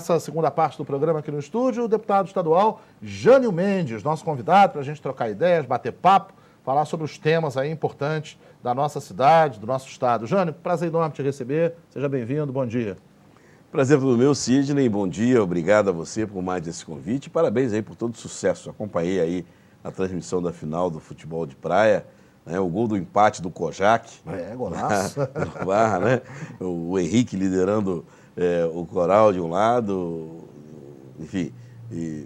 Essa segunda parte do programa aqui no estúdio, o deputado estadual Jânio Mendes, nosso convidado para a gente trocar ideias, bater papo, falar sobre os temas aí importantes da nossa cidade, do nosso estado. Jânio, prazer enorme te receber, seja bem-vindo, bom dia. Prazer todo meu, Sidney, bom dia, obrigado a você por mais esse convite, parabéns aí por todo o sucesso. Acompanhei aí a transmissão da final do futebol de praia, né, o gol do empate do Kojak. Golaço. No Barra, né? O Henrique liderando o coral de um lado, enfim. Henrique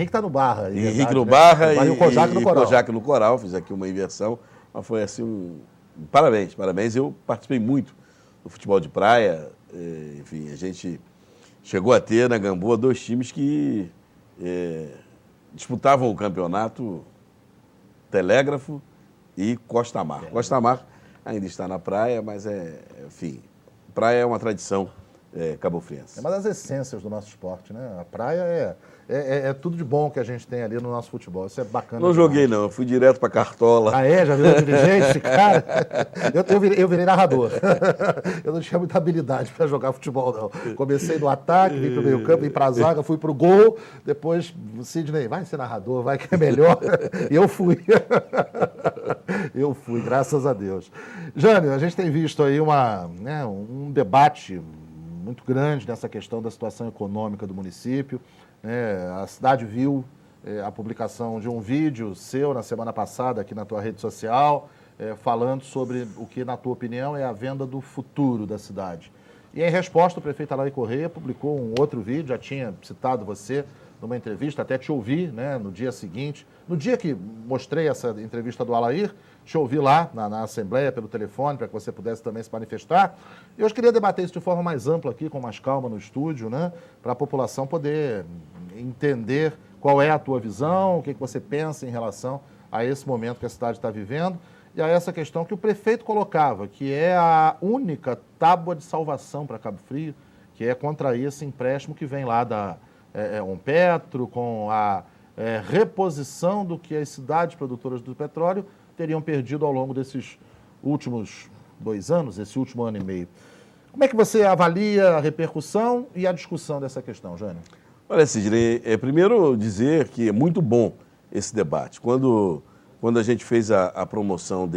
está no Barra. Henrique no Barra e o Kojak no coral. Kojak no coral, fiz aqui uma inversão, mas foi assim Parabéns. Eu participei muito do futebol de praia, enfim, a gente chegou a ter na Gamboa 2 times que disputavam o campeonato, Telégrafo e Costa Mar. Costa Mar ainda está na praia, mas enfim, praia é uma tradição cabofriense. É uma das essências do nosso esporte, né? A praia é tudo de bom que a gente tem ali no nosso futebol. Isso é bacana. Não joguei, não. Eu fui direto para Cartola. Ah, é? Já virou dirigente? Cara, eu virei narrador. Eu não tinha muita habilidade para jogar futebol, não. Comecei no ataque, vim para o meio campo, vim para a zaga, fui para o gol. Depois, Sidney, vai ser narrador, vai que é melhor. E eu fui. Eu fui, graças a Deus. Jânio, a gente tem visto aí um debate muito grande nessa questão da situação econômica do município. A cidade viu a publicação de um vídeo seu na semana passada aqui na tua rede social, falando sobre o que, na tua opinião, é a venda do futuro da cidade. E em resposta, o prefeito Alair Correia publicou um outro vídeo, já tinha citado você numa entrevista, até te ouvi, né, no dia seguinte. No dia que mostrei essa entrevista do Alair, te ouvi lá na Assembleia pelo telefone, para que você pudesse também se manifestar. E hoje queria debater isso de forma mais ampla aqui, com mais calma no estúdio, né, para a população poder entender qual é a tua visão, o que você pensa em relação a esse momento que a cidade está vivendo e a essa questão que o prefeito colocava, que é a única tábua de salvação para Cabo Frio, que é contrair esse empréstimo que vem lá da Ompetro, com a reposição do que as cidades produtoras do petróleo teriam perdido ao longo desses últimos 2 anos, esse último ano e meio. Como é que você avalia a repercussão e a discussão dessa questão, Jânio? Olha, Sidney, primeiro dizer que é muito bom esse debate. Quando a gente fez a promoção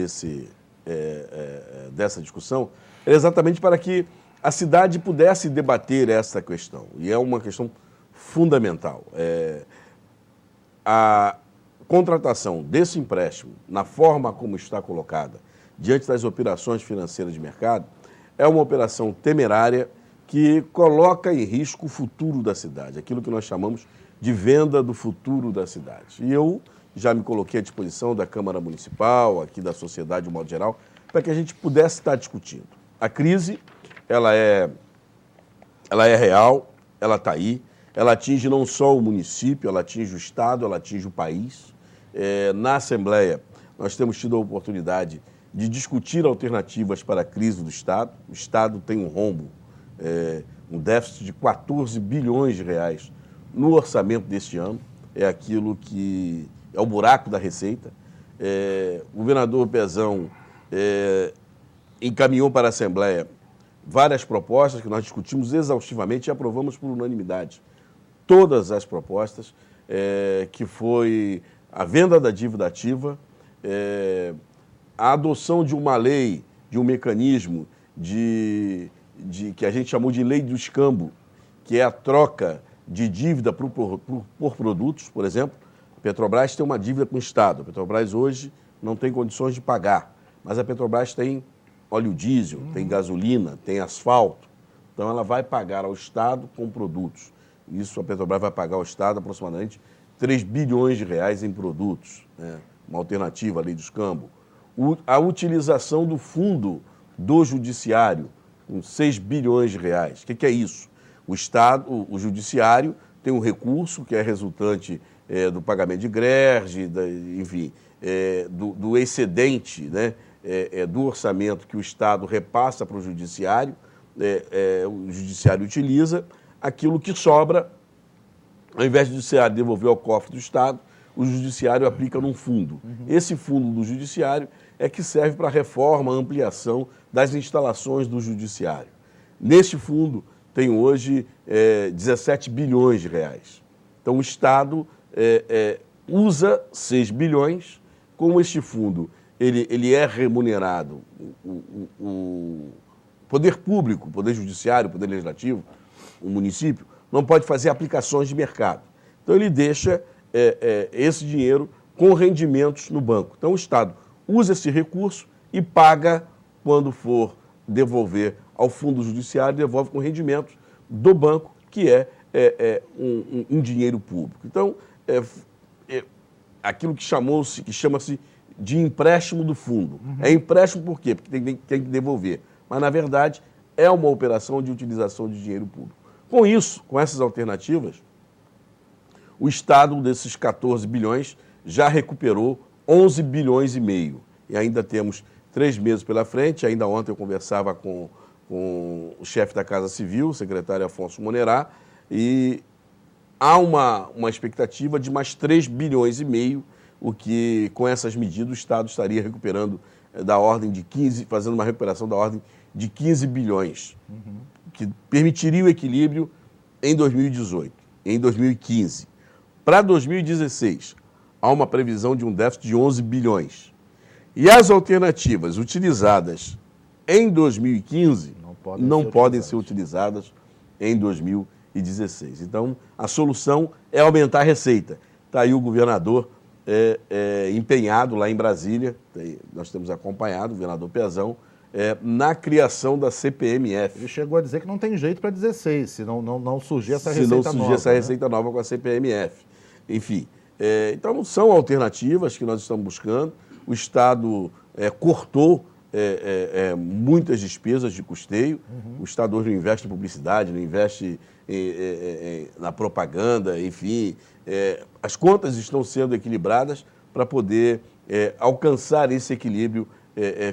dessa discussão, era exatamente para que a cidade pudesse debater essa questão. E é uma questão fundamental. A contratação desse empréstimo, na forma como está colocada, diante das operações financeiras de mercado, é uma operação temerária que coloca em risco o futuro da cidade, aquilo que nós chamamos de venda do futuro da cidade. E eu já me coloquei à disposição da Câmara Municipal, aqui da sociedade de um modo geral, para que a gente pudesse estar discutindo. A crise, ela é real, ela está aí, ela atinge não só o município, ela atinge o Estado, ela atinge o país. Na Assembleia, nós temos tido a oportunidade de discutir alternativas para a crise do Estado. O Estado tem um rombo, um déficit de 14 bilhões de reais no orçamento deste ano. É aquilo que é o buraco da Receita. O governador Pezão encaminhou para a Assembleia várias propostas que nós discutimos exaustivamente e aprovamos por unanimidade. Todas as propostas, que foi a venda da dívida ativa, a adoção de uma lei, de um mecanismo que a gente chamou de lei do escambo, que é a troca de dívida por produtos. Por exemplo, a Petrobras tem uma dívida com o Estado. A Petrobras hoje não tem condições de pagar, mas a Petrobras tem óleo diesel, tem gasolina, tem asfalto. Então ela vai pagar ao Estado com produtos. Isso, a Petrobras vai pagar ao Estado aproximadamente 3 bilhões de reais em produtos, né? Uma alternativa à lei do escambo. A utilização do fundo do judiciário, com 6 bilhões de reais. O que é isso? O Estado, o judiciário, tem um recurso que é resultante do pagamento de greve, enfim, do excedente, né, do orçamento que o Estado repassa para o judiciário utiliza aquilo que sobra, ao invés do judiciário devolver ao cofre do Estado, o judiciário aplica num fundo. Esse fundo do judiciário é que serve para a reforma, a ampliação das instalações do judiciário. Neste fundo tem hoje 17 bilhões de reais. Então, o Estado usa 6 bilhões. Como este fundo ele é remunerado, o poder público, o poder judiciário, o poder legislativo, o município, não pode fazer aplicações de mercado. Então, ele deixa esse dinheiro com rendimentos no banco. Então, o Estado usa esse recurso e paga quando for devolver ao Fundo Judiciário, devolve com rendimentos do banco, que é um dinheiro público. Então, aquilo que chama-se de empréstimo do fundo. Uhum. É empréstimo por quê? Porque tem que devolver. Mas, na verdade, é uma operação de utilização de dinheiro público. Com isso, com essas alternativas, o Estado, desses 14 bilhões, já recuperou 11 bilhões e meio. E ainda temos 3 meses pela frente. Ainda ontem eu conversava com o chefe da Casa Civil, o secretário Afonso Monerá, e há uma expectativa de mais 3 bilhões e meio, o que, com essas medidas, o Estado estaria recuperando da ordem de 15, fazendo uma recuperação da ordem de 15 bilhões, que permitiria o equilíbrio em 2018, em 2015. Para 2016, há uma previsão de um déficit de 11 bilhões. E as alternativas utilizadas em 2015 não podem ser utilizadas em 2016. Então, a solução é aumentar a receita. Está aí o governador empenhado lá em Brasília, nós temos acompanhado o governador Pezão, na criação da CPMF. Ele chegou a dizer que não tem jeito para 16, se não surgir essa receita nova. Se não surgir essa receita nova com a CPMF. Enfim, então são alternativas que nós estamos buscando. O Estado cortou muitas despesas de custeio. O Estado hoje não investe em publicidade, não investe na propaganda, enfim. As contas estão sendo equilibradas para poder alcançar esse equilíbrio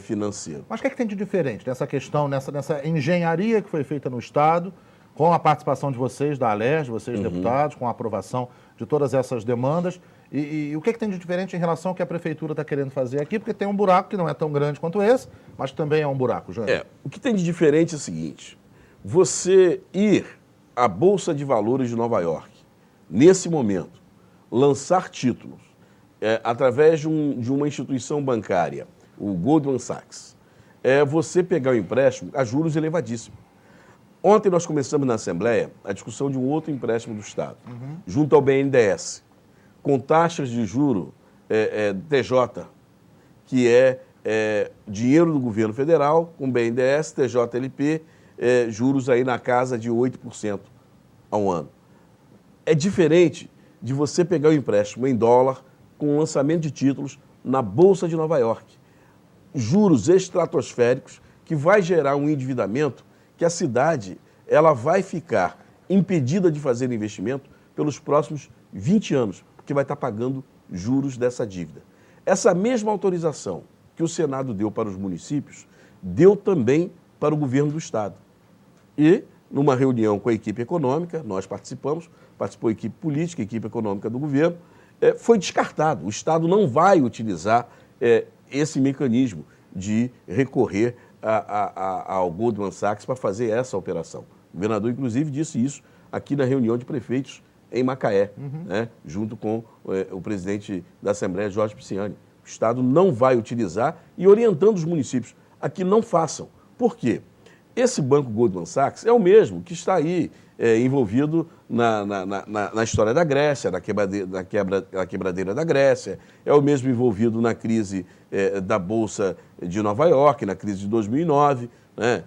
financeiro. Mas o que é que tem de diferente nessa questão, nessa engenharia que foi feita no Estado, com a participação de vocês, da Alerj, vocês deputados, com a aprovação de todas essas demandas? E o que é que tem de diferente em relação ao que a Prefeitura está querendo fazer aqui? Porque tem um buraco que não é tão grande quanto esse, mas também é um buraco, Jânio. O que tem de diferente é o seguinte: você ir à Bolsa de Valores de Nova York, nesse momento, lançar títulos através de uma instituição bancária, o Goldman Sachs, você pegar o empréstimo a juros elevadíssimos. Ontem nós começamos na Assembleia a discussão de um outro empréstimo do Estado, junto ao BNDES, com taxas de juro TJ, que é dinheiro do governo federal, com BNDES, TJLP, juros aí na casa de 8% ao ano. É diferente de você pegar o empréstimo em dólar com lançamento de títulos na Bolsa de Nova York. Juros estratosféricos que vai gerar um endividamento que a cidade ela vai ficar impedida de fazer investimento pelos próximos 20 anos, porque vai estar pagando juros dessa dívida. Essa mesma autorização que o Senado deu para os municípios, deu também para o governo do Estado. E, numa reunião com a equipe econômica, nós participou a equipe política, a equipe econômica do governo, foi descartado. O Estado não vai utilizar esse mecanismo de recorrer ao Goldman Sachs para fazer essa operação. O governador, inclusive, disse isso aqui na reunião de prefeitos em Macaé, junto com o presidente da Assembleia, Jorge Pisciani. O Estado não vai utilizar e orientando os municípios a que não façam. Por quê? Esse banco Goldman Sachs é o mesmo que está aí envolvido na história da Grécia, na quebradeira da Grécia, é o mesmo envolvido na crise da Bolsa de Nova York, na crise de 2009. Né?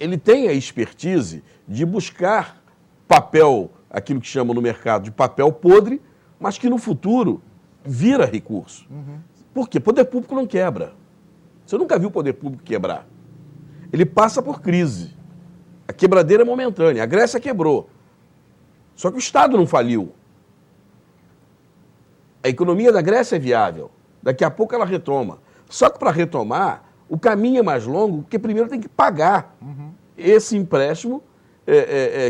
Ele tem a expertise de buscar papel, aquilo que chama no mercado de papel podre, mas que no futuro vira recurso. Por quê? Poder público não quebra. Você nunca viu o poder público quebrar. Ele passa por crise. A quebradeira é momentânea. A Grécia quebrou. Só que o Estado não faliu. A economia da Grécia é viável. Daqui a pouco ela retoma. Só que para retomar, o caminho é mais longo, porque primeiro tem que pagar esse empréstimo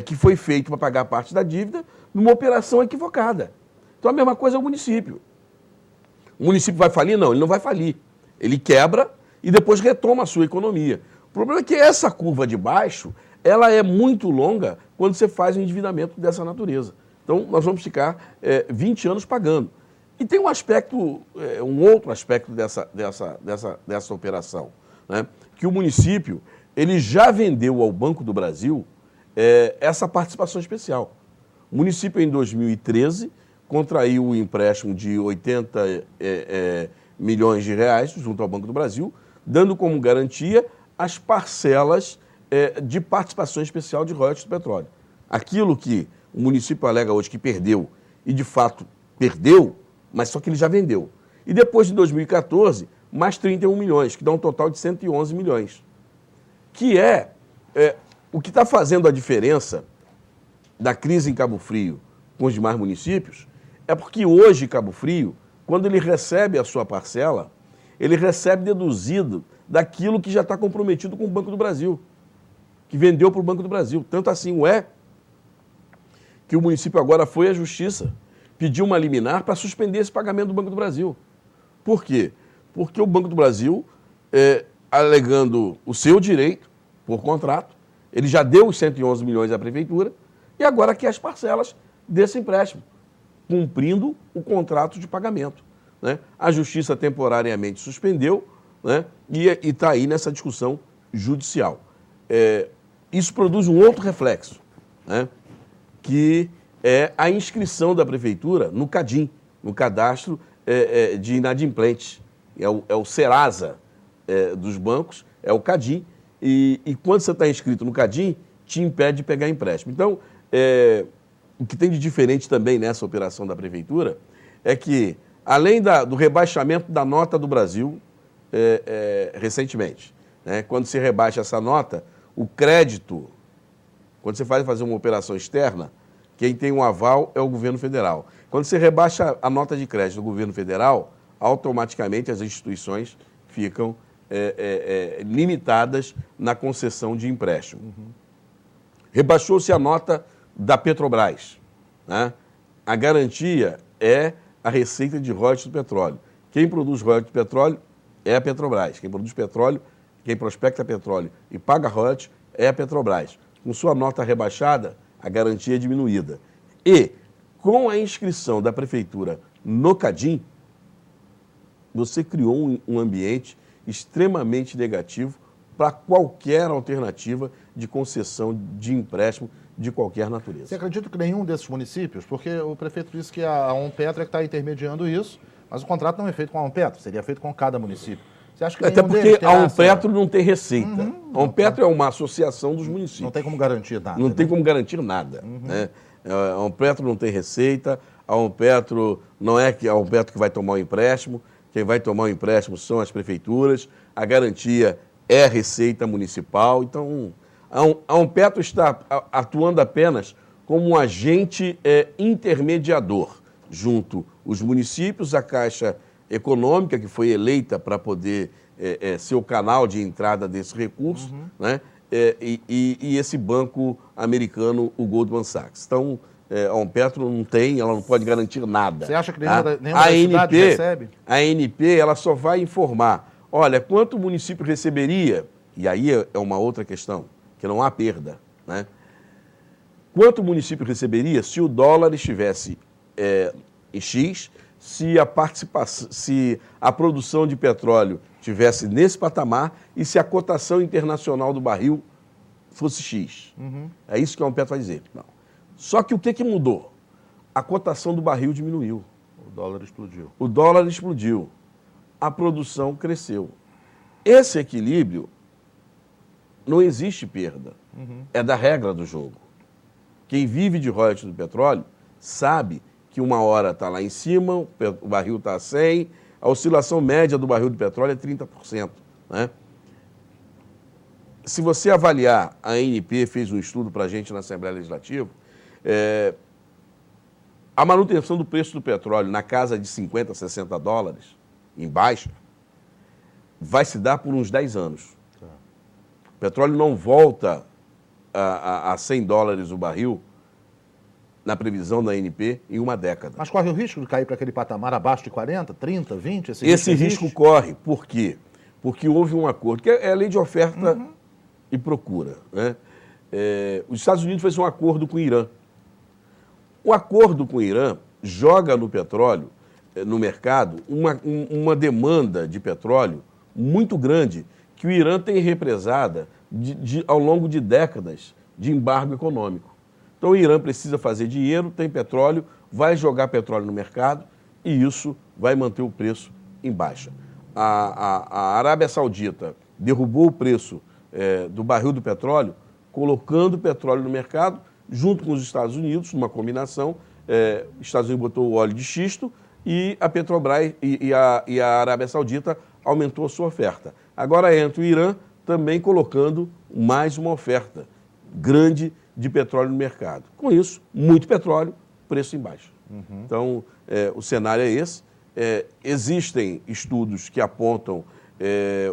que foi feito para pagar parte da dívida numa operação equivocada. Então a mesma coisa é o município. O município vai falir? Não, ele não vai falir. Ele quebra e depois retoma a sua economia. O problema é que essa curva de baixo, ela é muito longa quando você faz um endividamento dessa natureza. Então, nós vamos ficar 20 anos pagando. E tem um aspecto, um outro aspecto dessa operação, né? Que o município ele já vendeu ao Banco do Brasil essa participação especial. O município, em 2013, contraiu um empréstimo de 80 milhões de reais junto ao Banco do Brasil, dando como garantia as parcelas de participação especial de royalties do petróleo. Aquilo que o município alega hoje que perdeu, e de fato perdeu, mas só que ele já vendeu. E depois de 2014, mais 31 milhões, que dá um total de 111 milhões. Que o que está fazendo a diferença da crise em Cabo Frio com os demais municípios, é porque hoje Cabo Frio, quando ele recebe a sua parcela, ele recebe deduzido daquilo que já está comprometido com o Banco do Brasil, que vendeu para o Banco do Brasil. Tanto assim que o município agora foi à Justiça, pediu uma liminar para suspender esse pagamento do Banco do Brasil. Por quê? Porque o Banco do Brasil, alegando o seu direito por contrato, ele já deu os 111 milhões à Prefeitura e agora quer as parcelas desse empréstimo, cumprindo o contrato de pagamento, né? A Justiça temporariamente suspendeu, né? E está aí nessa discussão judicial. Isso produz um outro reflexo, né? Que é a inscrição da Prefeitura no CADIM, no Cadastro de Inadimplentes. É o Serasa dos bancos, é o CADIM, e quando você está inscrito no CADIM, te impede de pegar empréstimo. Então, o que tem de diferente também nessa operação da Prefeitura é que, além do rebaixamento da nota do Brasil recentemente, né, quando se rebaixa essa nota, o crédito, quando você vai fazer uma operação externa, quem tem um aval é o governo federal. Quando você rebaixa a nota de crédito do governo federal, automaticamente as instituições ficam limitadas na concessão de empréstimo. Uhum. Rebaixou-se a nota da Petrobras, né? A garantia é a receita de royalties do petróleo. Quem produz royalties do petróleo é a Petrobras. Quem produz petróleo, quem prospecta petróleo e paga royalties é a Petrobras. Com sua nota rebaixada, a garantia é diminuída. E, com a inscrição da Prefeitura no CADIM, você criou um ambiente extremamente negativo para qualquer alternativa de concessão de empréstimo de qualquer natureza. Você acredita que nenhum desses municípios, porque o prefeito disse que a Onpetro é que está intermediando isso, mas o contrato não é feito com a Onpetro, seria feito com cada município. Você acha que até porque a Onpetro não tem receita. A Onpetro é uma associação dos municípios. Não tem como garantir nada. Não tem como garantir nada. Né? A Onpetro não tem receita, a Onpetro não é a Onpetro que vai tomar o empréstimo, quem vai tomar o empréstimo são as prefeituras, a garantia é a receita municipal. Então, a Onpetro está atuando apenas como um agente intermediador junto os municípios, a Caixa Econômica, que foi eleita para poder ser o canal de entrada desse recurso, né? E esse banco americano, o Goldman Sachs. Então, a Onpetro não tem, ela não pode garantir nada. Você acha que nenhuma cidade recebe? A ANP ela só vai informar, olha, quanto o município receberia, e aí é uma outra questão, que não há perda, né? Quanto o município receberia se o dólar estivesse em X, se a produção de petróleo estivesse nesse patamar e se a cotação internacional do barril fosse X. É isso que a Onpetro vai dizer. Não. Só que o que mudou? A cotação do barril diminuiu. O dólar explodiu. O dólar explodiu. A produção cresceu. Esse equilíbrio não existe perda. É da regra do jogo. Quem vive de royalties do petróleo sabe que uma hora está lá em cima, o barril está a 100, a oscilação média do barril de petróleo é 30%. Né? Se você avaliar, a ANP fez um estudo para a gente na Assembleia Legislativa, a manutenção do preço do petróleo na casa de 50, 60 dólares, em baixa, vai se dar por uns 10 anos. O petróleo não volta a 100 dólares o barril, na previsão da ANP, em uma década. Mas corre o risco de cair para aquele patamar abaixo de 40, 30, 20? Esse risco corre. Por quê? Porque houve um acordo, que é a lei de oferta e procura. Né? os Estados Unidos fez um acordo com o Irã. O acordo com o Irã joga no petróleo, no mercado, uma demanda de petróleo muito grande que o Irã tem represada ao longo de décadas de embargo econômico. Então o Irã precisa fazer dinheiro, tem petróleo, vai jogar petróleo no mercado e isso vai manter o preço em baixa. A Arábia Saudita derrubou o preço do barril do petróleo, colocando petróleo no mercado, junto com os Estados Unidos, numa combinação. Os Estados Unidos botou o óleo de xisto e a Petrobras e a Arábia Saudita aumentou a sua oferta. Agora entra o Irã também colocando mais uma oferta grande de petróleo no mercado. Com isso, muito petróleo, preço em baixa. Então, o cenário é esse. Existem estudos que apontam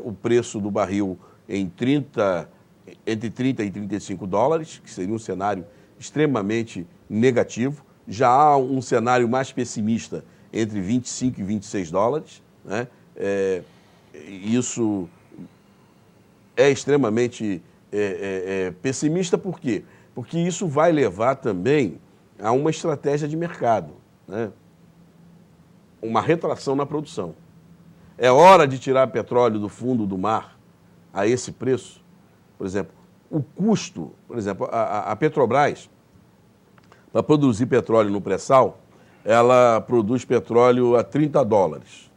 o preço do barril entre 30 e 35 dólares, que seria um cenário extremamente negativo. Já há um cenário mais pessimista entre 25 e 26 dólares. Né? Isso é extremamente pessimista, por quê? Porque isso vai levar também a uma estratégia de mercado, né? Uma retração na produção. É hora de tirar petróleo do fundo do mar a esse preço. Por exemplo, o custo, por exemplo, a Petrobras, para produzir petróleo no pré-sal, ela produz petróleo a 30 dólares,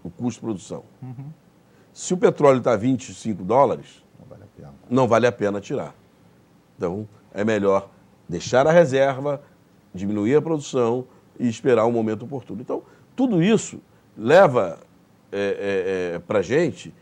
o custo de produção. Se o petróleo está a 25 dólares, não vale a pena tirar. Então, é melhor deixar a reserva, diminuir a produção e esperar o momento oportuno. Então, tudo isso leva para a gente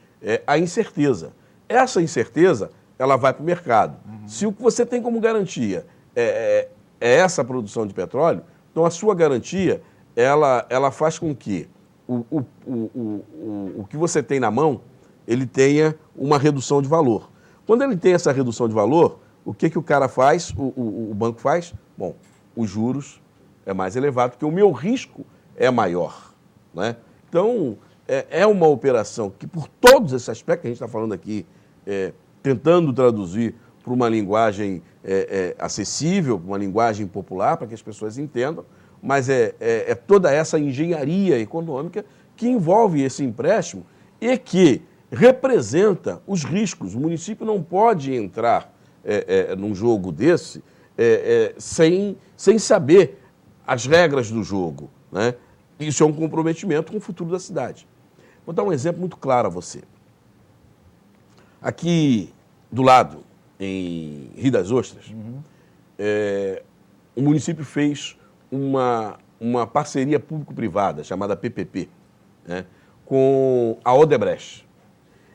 a incerteza. Essa incerteza, ela vai para o mercado. Se o que você tem como garantia é essa produção de petróleo, então a sua garantia, ela faz com que o que você tem na mão, ele tenha uma redução de valor. Quando ele tem essa redução de valor, o que o cara faz, o banco faz? Bom, os juros é mais elevado, porque o meu risco é maior. Né? Então, é uma operação que, por todos esses aspectos que a gente está falando aqui, tentando traduzir para uma linguagem acessível, uma linguagem popular, para que as pessoas entendam, mas é toda essa engenharia econômica que envolve esse empréstimo e que representa os riscos. O município não pode entrar num jogo desse sem saber as regras do jogo. Né? Isso é um comprometimento com o futuro da cidade. Vou dar um exemplo muito claro a você. Aqui do lado, em Rio das Ostras, o município fez uma parceria público-privada, chamada PPP, né, com a Odebrecht,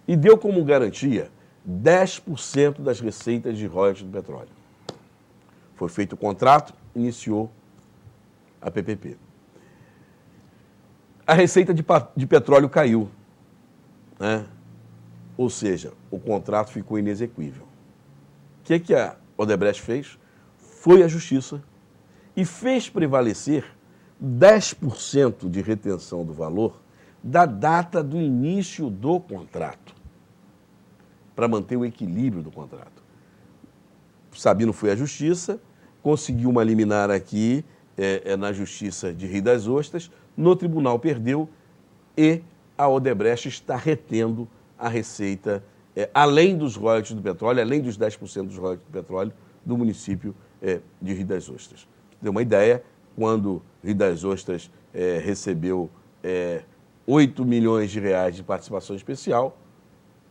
e deu como garantia 10% das receitas de royalties do petróleo. Foi feito o contrato, iniciou a PPP. A receita de petróleo caiu, né? Ou seja, o contrato ficou inexequível. O que a Odebrecht fez? Foi à justiça e fez prevalecer 10% de retenção do valor da data do início do contrato, para manter o equilíbrio do contrato. Sabino foi à justiça, conseguiu uma liminar aqui na Justiça de Rio das Ostras, no tribunal perdeu e a Odebrecht está retendo a receita, além dos royalties do petróleo, além dos 10% dos royalties do petróleo do município de Rio das Ostras. Deu uma ideia, quando Rio das Ostras recebeu 8 milhões de reais de participação especial,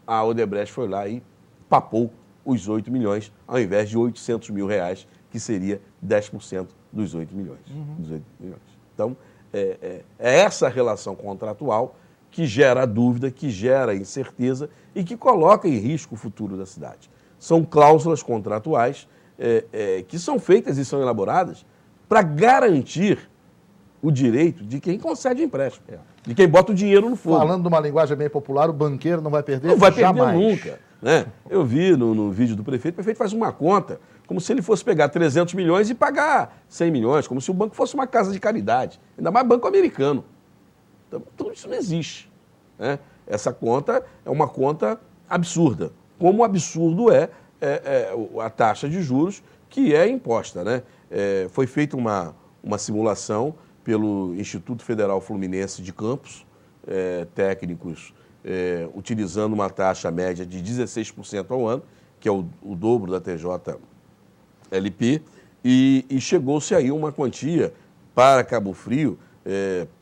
a Odebrecht foi lá e papou os 8 milhões, ao invés de 800 mil reais, que seria 10% dos 8 milhões. Dos 8 milhões. Então, é essa relação contratual que gera dúvida, que gera incerteza e que coloca em risco o futuro da cidade. São cláusulas contratuais que são feitas e são elaboradas para garantir o direito de quem concede o empréstimo, de quem bota o dinheiro no fogo. Falando de uma linguagem bem popular, o banqueiro não vai perder jamais. Não vai perder jamais. Nunca. Né? Eu vi no vídeo do prefeito, o prefeito faz uma conta como se ele fosse pegar 300 milhões e pagar 100 milhões, como se o banco fosse uma casa de caridade, ainda mais banco americano. Então, tudo isso não existe. Né? Essa conta é uma conta absurda, como absurdo é a taxa de juros que é imposta, né? Foi feita uma simulação pelo Instituto Federal Fluminense de Campos, técnicos utilizando uma taxa média de 16% ao ano, que é o dobro da TJLP, e chegou-se aí uma quantia para Cabo Frio,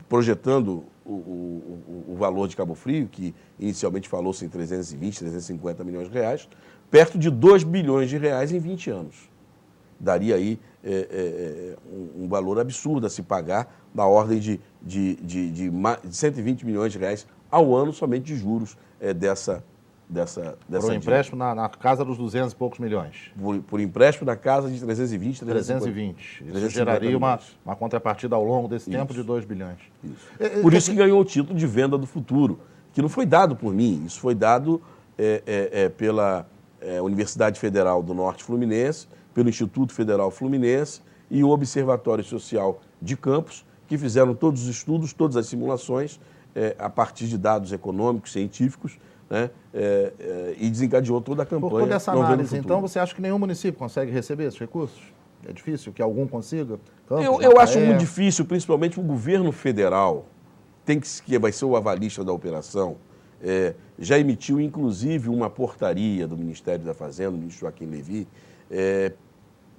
projetando o valor de Cabo Frio, que inicialmente falou-se em 320, 350 milhões de reais, perto de 2 bilhões de reais em 20 anos. Daria aí um valor absurdo a se pagar, da ordem de 120 milhões de reais ao ano somente de juros dessa Por um empréstimo na casa dos 200 e poucos milhões. Por empréstimo na casa de 320, 320. Isso geraria uma contrapartida ao longo desse tempo de 2 bilhões. Isso. Por isso que ganhou o título de venda do futuro, que não foi dado por mim, isso foi dado pela Universidade Federal do Norte Fluminense, pelo Instituto Federal Fluminense e o Observatório Social de Campos, que fizeram todos os estudos, todas as simulações, a partir de dados econômicos, científicos, né, e desencadeou toda a campanha. Por toda essa análise, então, você acha que nenhum município consegue receber esses recursos? É difícil que algum consiga? Campos, eu acho muito difícil, principalmente o governo federal, que vai ser o avalista da operação, já emitiu, inclusive, uma portaria do Ministério da Fazenda, o ministro Joaquim Levy,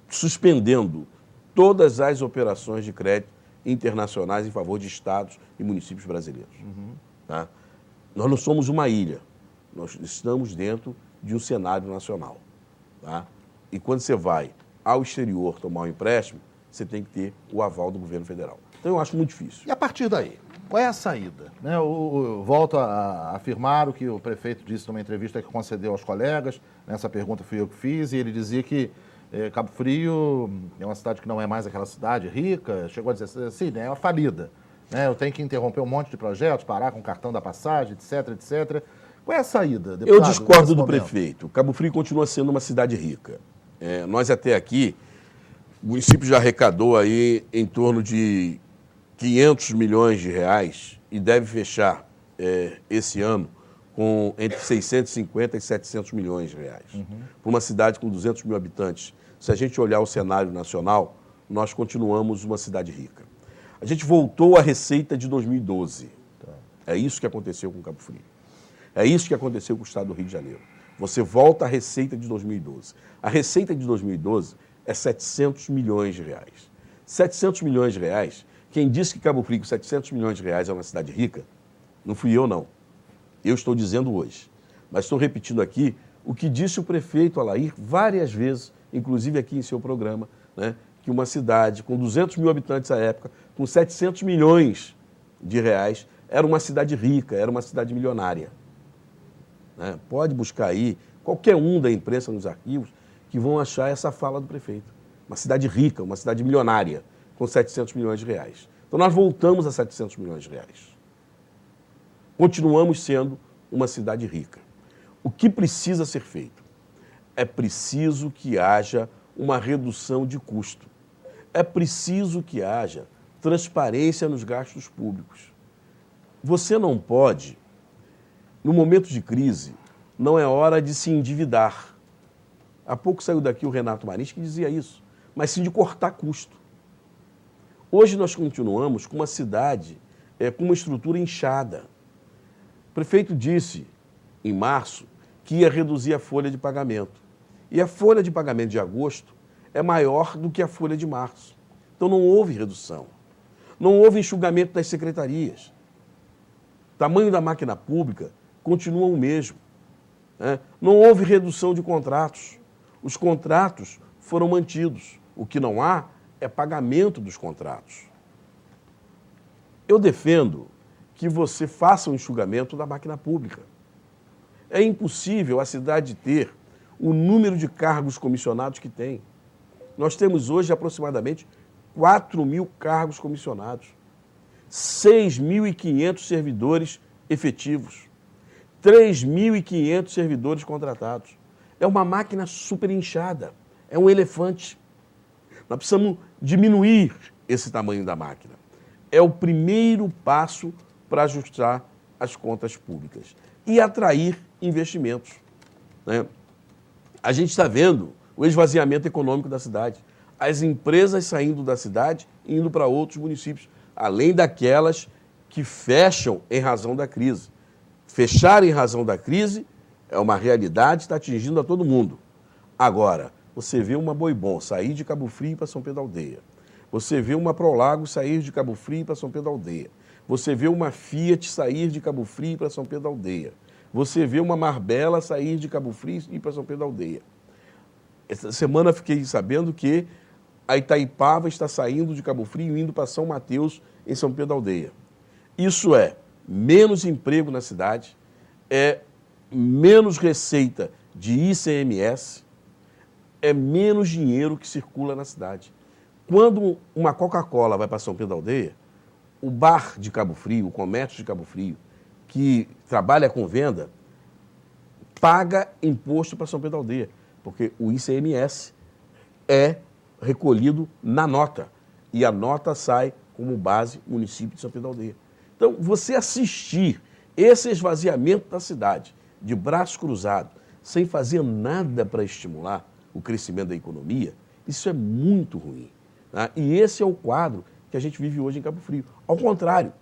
suspendendo todas as operações de crédito internacionais em favor de estados e municípios brasileiros. Uhum. Tá? Nós não somos uma ilha, nós estamos dentro de um cenário nacional. Tá? E quando você vai ao exterior tomar um empréstimo, você tem que ter o aval do governo federal. Então eu acho muito difícil. E a partir daí, qual é a saída? Eu volto a afirmar o que o prefeito disse numa entrevista que concedeu aos colegas, nessa pergunta fui eu que fiz, e ele dizia que Cabo Frio é uma cidade que não é mais aquela cidade rica, chegou a dizer assim, é uma falida. Eu tenho que interromper um monte de projetos, parar com o cartão da passagem, etc, etc. Qual é a saída, deputado? Eu discordo do prefeito. Cabo Frio continua sendo uma cidade rica. Nós até aqui, o município já arrecadou aí em torno de 500 milhões de reais e deve fechar esse ano com entre 650 e 700 milhões de reais. Uhum. Para uma cidade com 200 mil habitantes, se a gente olhar o cenário nacional, nós continuamos uma cidade rica. A gente voltou à receita de 2012. Tá. É isso que aconteceu com Cabo Frio. É isso que aconteceu com o estado do Rio de Janeiro. Você volta à receita de 2012. A receita de 2012 é 700 milhões de reais. 700 milhões de reais, quem disse que Cabo Frio com 700 milhões de reais é uma cidade rica, não fui eu, não. Eu estou dizendo hoje. Mas estou repetindo aqui o que disse o prefeito Alair várias vezes, inclusive aqui em seu programa, né, que uma cidade com 200 mil habitantes à época, com 700 milhões de reais, era uma cidade rica, era uma cidade milionária. Né? Pode buscar aí qualquer um da imprensa nos arquivos que vão achar essa fala do prefeito. Uma cidade rica, uma cidade milionária, com 700 milhões de reais. Então nós voltamos a 700 milhões de reais. Continuamos sendo uma cidade rica. O que precisa ser feito? É preciso que haja uma redução de custo. É preciso que haja transparência nos gastos públicos. Você não pode, no momento de crise, não é hora de se endividar. Há pouco saiu daqui o Renato Marins que dizia isso, mas sim de cortar custo. Hoje nós continuamos com uma cidade com uma estrutura inchada. O prefeito disse, em março, que ia reduzir a folha de pagamento. E a folha de pagamento de agosto é maior do que a folha de março. Então não houve redução. Não houve enxugamento das secretarias. O tamanho da máquina pública continua o mesmo. Né? Não houve redução de contratos. Os contratos foram mantidos. O que não há é pagamento dos contratos. Eu defendo que você faça um enxugamento da máquina pública. É impossível a cidade ter o número de cargos comissionados que tem. Nós temos hoje aproximadamente 4 mil cargos comissionados, 6.500 servidores efetivos, 3.500 servidores contratados. É uma máquina super inchada, é um elefante. Nós precisamos diminuir esse tamanho da máquina. É o primeiro passo para ajustar as contas públicas e atrair investimentos. Né? a gente está vendo o esvaziamento econômico da cidade. As empresas saindo da cidade e indo para outros municípios, além daquelas que fecham em razão da crise. Fechar em razão da crise é uma realidade, está atingindo a todo mundo. Agora, você vê uma Boibon sair de Cabo Frio para São Pedro da Aldeia. Você vê uma Prolago sair de Cabo Frio para São Pedro da Aldeia. Você vê uma Fiat sair de Cabo Frio para São Pedro da Aldeia. Você vê uma Marbella sair de Cabo Frio e ir para São Pedro da Aldeia. Essa semana fiquei sabendo que a Itaipava está saindo de Cabo Frio e indo para São Mateus, em São Pedro da Aldeia. Isso é menos emprego na cidade, é menos receita de ICMS, é menos dinheiro que circula na cidade. Quando uma Coca-Cola vai para São Pedro da Aldeia, o bar de Cabo Frio, o comércio de Cabo Frio, que trabalha com venda, paga imposto para São Pedro da Aldeia, porque o ICMS é recolhido na nota, e a nota sai como base município de São Pedro da Aldeia. Então, você assistir esse esvaziamento da cidade, de braços cruzados, sem fazer nada para estimular o crescimento da economia, isso é muito ruim. Tá? E esse é o quadro que a gente vive hoje em Cabo Frio. Ao contrário,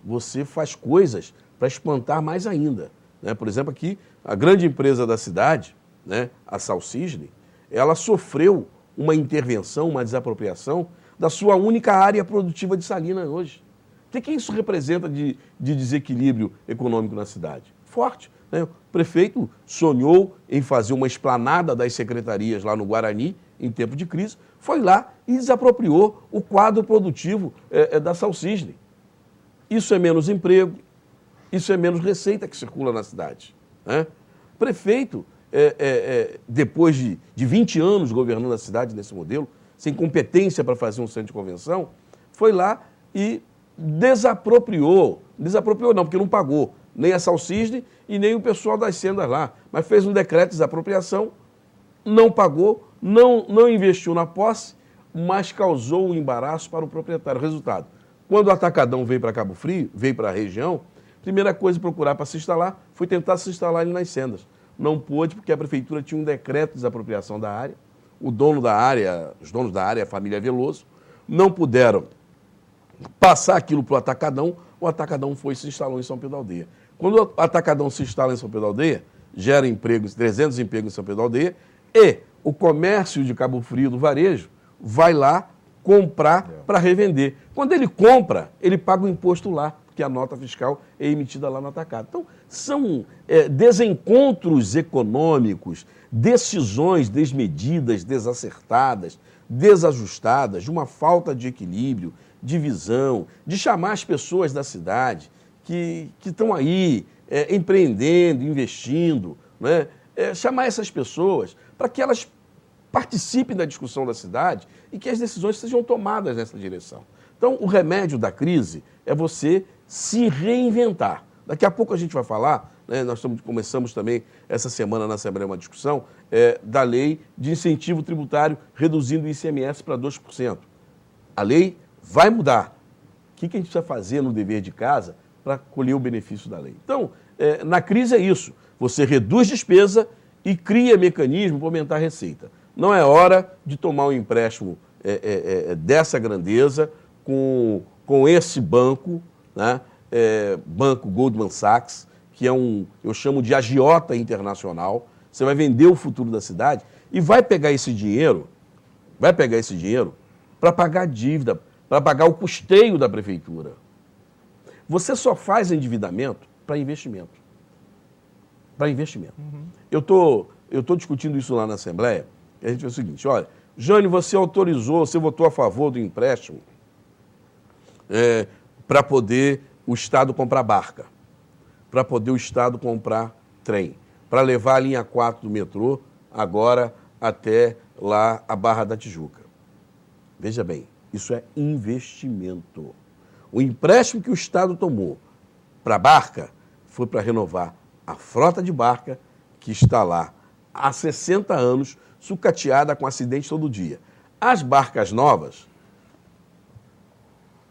você faz coisas para espantar mais ainda. Né? Por exemplo, aqui, a grande empresa da cidade, né, a Salcisne, ela sofreu uma intervenção, uma desapropriação da sua única área produtiva de Salinas hoje. O que isso representa de desequilíbrio econômico na cidade? Forte. Né? O prefeito sonhou em fazer uma esplanada das secretarias lá no Guarani, em tempo de crise, foi lá e desapropriou o quadro produtivo da Salcisne. Isso é menos emprego, isso é menos receita que circula na cidade. Né? O prefeito, depois de 20 anos governando a cidade nesse modelo, sem competência para fazer um centro de convenção, foi lá e desapropriou não, porque não pagou nem a Salcisne e nem o pessoal das sendas lá, mas fez um decreto de desapropriação, não pagou, não investiu na posse, mas causou um embaraço para o proprietário. Resultado, quando o Atacadão veio para Cabo Frio, veio para a região, primeira coisa procurar para se instalar foi tentar se instalar ali nas sendas. Não pôde porque a prefeitura tinha um decreto de desapropriação da área, os donos da área, a família Veloso, não puderam passar aquilo para o Atacadão foi e se instalou em São Pedro da Aldeia. Quando o Atacadão se instala em São Pedro da Aldeia, gera empregos, 300 empregos em São Pedro da Aldeia, e o comércio de Cabo Frio do varejo vai lá comprar para revender. Quando ele compra, ele paga o imposto lá, porque a nota fiscal é emitida lá no atacado. Então, são desencontros econômicos, decisões desmedidas, desacertadas, desajustadas, de uma falta de equilíbrio, de visão, de chamar as pessoas da cidade que estão aí empreendendo, investindo, né? Chamar essas pessoas para que elas participem da discussão da cidade e que as decisões sejam tomadas nessa direção. Então, o remédio da crise é você se reinventar. Daqui a pouco a gente vai falar, né, nós começamos também essa semana na Assembleia uma discussão da lei de incentivo tributário reduzindo o ICMS para 2%. A lei vai mudar. O que a gente precisa fazer no dever de casa para colher o benefício da lei? Então, na crise é isso. Você reduz despesa e cria mecanismo para aumentar a receita. Não é hora de tomar um empréstimo dessa grandeza com esse banco, né? Banco Goldman Sachs, que eu chamo de agiota internacional. Você vai vender o futuro da cidade e vai pegar esse dinheiro para pagar dívida, para pagar o custeio da prefeitura. Você só faz endividamento para investimento. Para investimento. Uhum. Eu tô discutindo isso lá na Assembleia, e a gente fez o seguinte, olha, Jânio, você votou a favor do empréstimo para poder o Estado comprar barca, para poder o Estado comprar trem, para levar a linha 4 do metrô agora até lá a Barra da Tijuca. Veja bem, isso é investimento. O empréstimo que o Estado tomou para a barca foi para renovar a frota de barca que está lá há 60 anos, sucateada com acidentes todo dia. As barcas novas,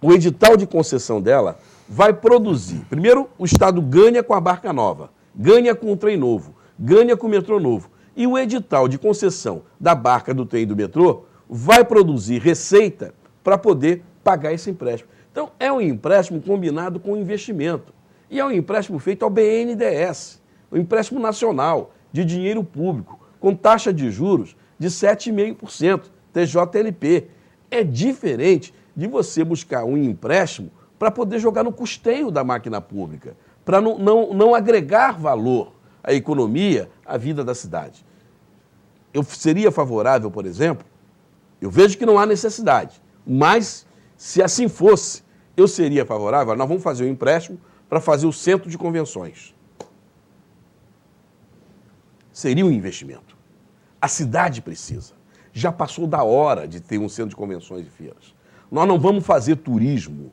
o edital de concessão dela vai produzir. Primeiro, o Estado ganha com a barca nova, ganha com o trem novo, ganha com o metrô novo. E o edital de concessão da barca, do trem e do metrô vai produzir receita para poder pagar esse empréstimo. Então, é um empréstimo combinado com investimento. E é um empréstimo feito ao BNDES, um empréstimo nacional de dinheiro público, com taxa de juros de 7,5%, TJLP. É diferente de você buscar um empréstimo para poder jogar no custeio da máquina pública, para não agregar valor à economia, à vida da cidade. Eu seria favorável, por exemplo, eu vejo que não há necessidade, mas se assim fosse, eu seria favorável, nós vamos fazer um empréstimo para fazer o centro de convenções. Seria um investimento. A cidade precisa. Já passou da hora de ter um centro de convenções e feiras. Nós não vamos fazer turismo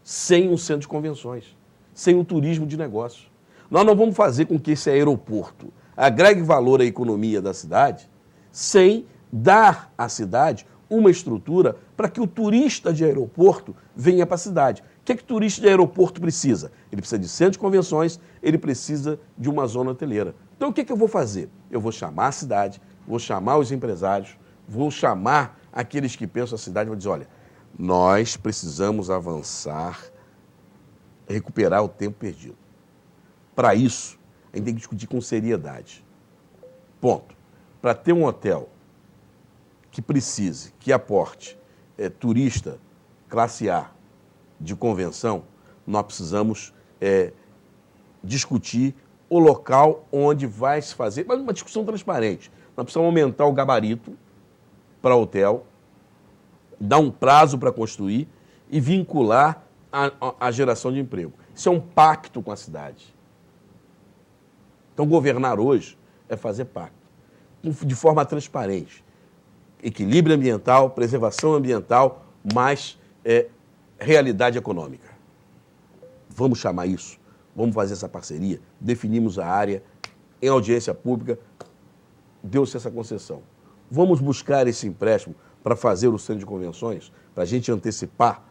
sem um centro de convenções, sem um turismo de negócio. Nós não vamos fazer com que esse aeroporto agregue valor à economia da cidade sem dar à cidade uma estrutura para que o turista de aeroporto venha para a cidade. O que é que o turista de aeroporto precisa? Ele precisa de centro de convenções, ele precisa de uma zona hoteleira. Então, o que é que eu vou fazer? Eu vou chamar a cidade, vou chamar os empresários, vou chamar aqueles que pensam a cidade e vou dizer, olha, nós precisamos avançar, recuperar o tempo perdido. Para isso, a gente tem que discutir com seriedade. Ponto. Para ter um hotel que precise, que aporte turista classe A de convenção, nós precisamos discutir o local onde vai se fazer, mas uma discussão transparente. Nós precisamos aumentar o gabarito para o hotel, dar um prazo para construir e vincular a geração de emprego. Isso é um pacto com a cidade. Então, governar hoje é fazer pacto, de forma transparente. Equilíbrio ambiental, preservação ambiental, mais realidade econômica. Vamos chamar isso, vamos fazer essa parceria, definimos a área, em audiência pública, deu-se essa concessão. Vamos buscar esse empréstimo para fazer o centro de convenções, para a gente antecipar,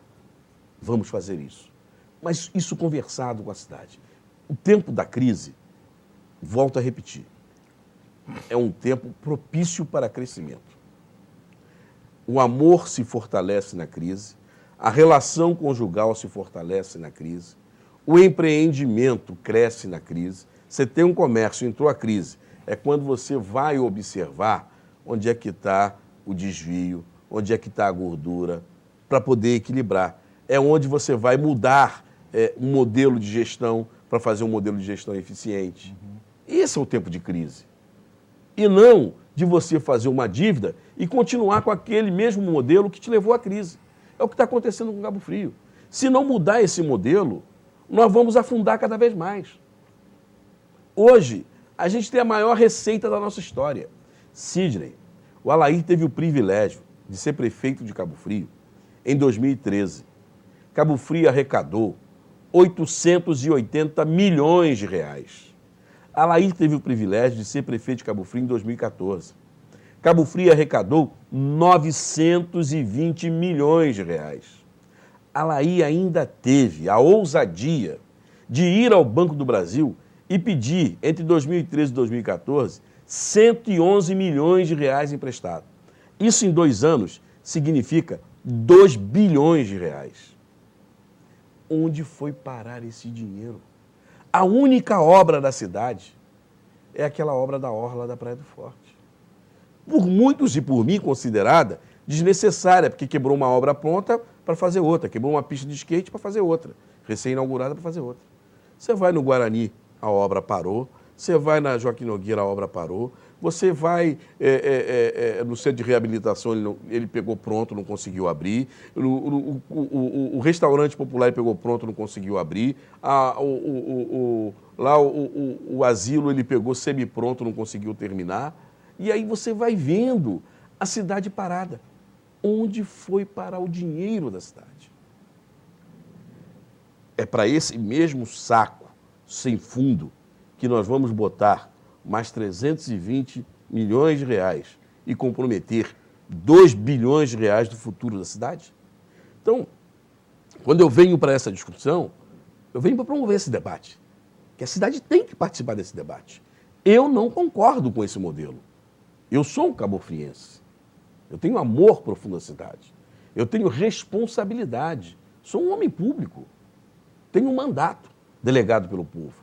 vamos fazer isso. Mas isso conversado com a cidade. O tempo da crise, volto a repetir, é um tempo propício para crescimento. O amor se fortalece na crise, a relação conjugal se fortalece na crise, o empreendimento cresce na crise. Você tem um comércio, entrou a crise, é quando você vai observar onde é que está o desvio, onde é que está a gordura, para poder equilibrar. É onde você vai mudar um modelo de gestão para fazer um modelo de gestão eficiente. Esse é o tempo de crise. E não de você fazer uma dívida e continuar com aquele mesmo modelo que te levou à crise. É o que está acontecendo com Cabo Frio. Se não mudar esse modelo, nós vamos afundar cada vez mais. Hoje, a gente tem a maior receita da nossa história. Sidney, o Alair teve o privilégio de ser prefeito de Cabo Frio em 2013. Cabo Frio arrecadou 880 milhões de reais. Alair teve o privilégio de ser prefeito de Cabo Frio em 2014. Cabo Frio arrecadou 920 milhões de reais. Alair ainda teve a ousadia de ir ao Banco do Brasil e pedir, entre 2013 e 2014, 111 milhões de reais emprestado. Isso em 2 anos significa 2 bilhões de reais. Onde foi parar esse dinheiro? A única obra da cidade é aquela obra da orla da Praia do Forte. Por muitos e por mim considerada desnecessária, porque quebrou uma obra pronta para fazer outra, quebrou uma pista de skate para fazer outra, recém-inaugurada para fazer outra. Você vai no Guarani, a obra parou. Você vai na Joaquim Nogueira, a obra parou. Você vai no centro de reabilitação, ele pegou pronto, não conseguiu abrir. O restaurante popular ele pegou pronto, não conseguiu abrir. O asilo ele pegou semi-pronto, não conseguiu terminar. E aí você vai vendo a cidade parada. Onde foi parar o dinheiro da cidade? É para esse mesmo saco sem fundo que nós vamos botar mais 320 milhões de reais e comprometer 2 bilhões de reais do futuro da cidade? Então, quando eu venho para essa discussão, eu venho para promover esse debate, que a cidade tem que participar desse debate. Eu não concordo com esse modelo. Eu sou um cabofriense. Eu tenho amor profunda à cidade. Eu tenho responsabilidade. Sou um homem público. Tenho um mandato delegado pelo povo.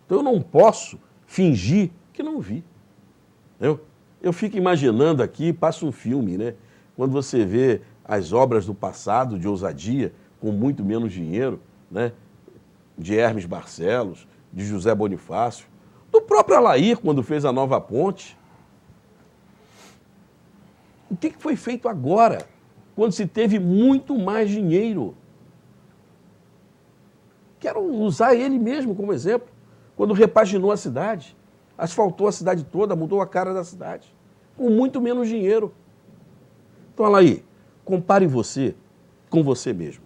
Então eu não posso fingir que não vi. Eu fico imaginando aqui, passa um filme, né? Quando você vê as obras do passado de ousadia, com muito menos dinheiro, né? De Hermes Barcelos, de José Bonifácio, do próprio Alair, quando fez a nova ponte. O que foi feito agora, quando se teve muito mais dinheiro? Quero usar ele mesmo como exemplo, quando repaginou a cidade, asfaltou a cidade toda, mudou a cara da cidade, com muito menos dinheiro. Então, Alair, compare você com você mesmo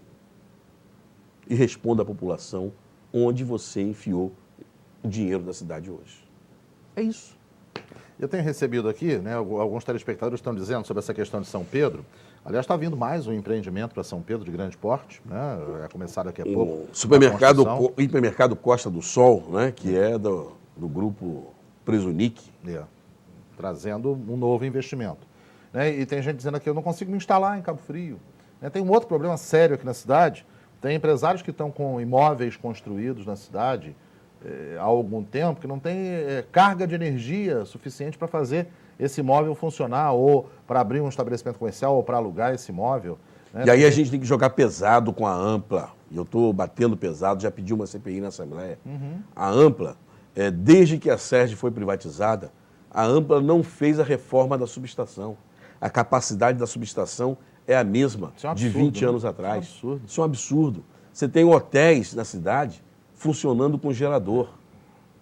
e responda à população onde você enfiou o dinheiro da cidade hoje. É isso. Eu tenho recebido aqui, né, alguns telespectadores estão dizendo sobre essa questão de São Pedro. Aliás, está vindo mais um empreendimento para São Pedro de grande porte, né? Vai começar daqui a pouco. Hipermercado Costa do Sol, né, que é do grupo Presunic. Trazendo um novo investimento. Né? E tem gente dizendo aqui, eu não consigo me instalar em Cabo Frio. Né? Tem um outro problema sério aqui na cidade. Tem empresários que estão com imóveis construídos na cidade há algum tempo, que não tem carga de energia suficiente para fazer esse imóvel funcionar, ou para abrir um estabelecimento comercial, ou para alugar esse imóvel. Né? E aí a gente tem que jogar pesado com a Ampla. E eu estou batendo pesado, já pedi uma CPI na Assembleia. A Ampla, desde que a Sérgio foi privatizada, a Ampla não fez a reforma da subestação. A capacidade da subestação é a mesma de 20 anos atrás. Isso é um absurdo. Você tem hotéis na cidade funcionando com gerador.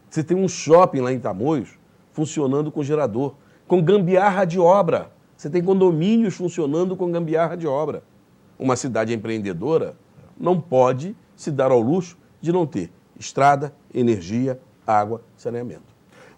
Você tem um shopping lá em Tamoios funcionando com gerador, com gambiarra de obra. Você tem condomínios funcionando com gambiarra de obra. Uma cidade empreendedora não pode se dar ao luxo de não ter estrada, energia, água, saneamento.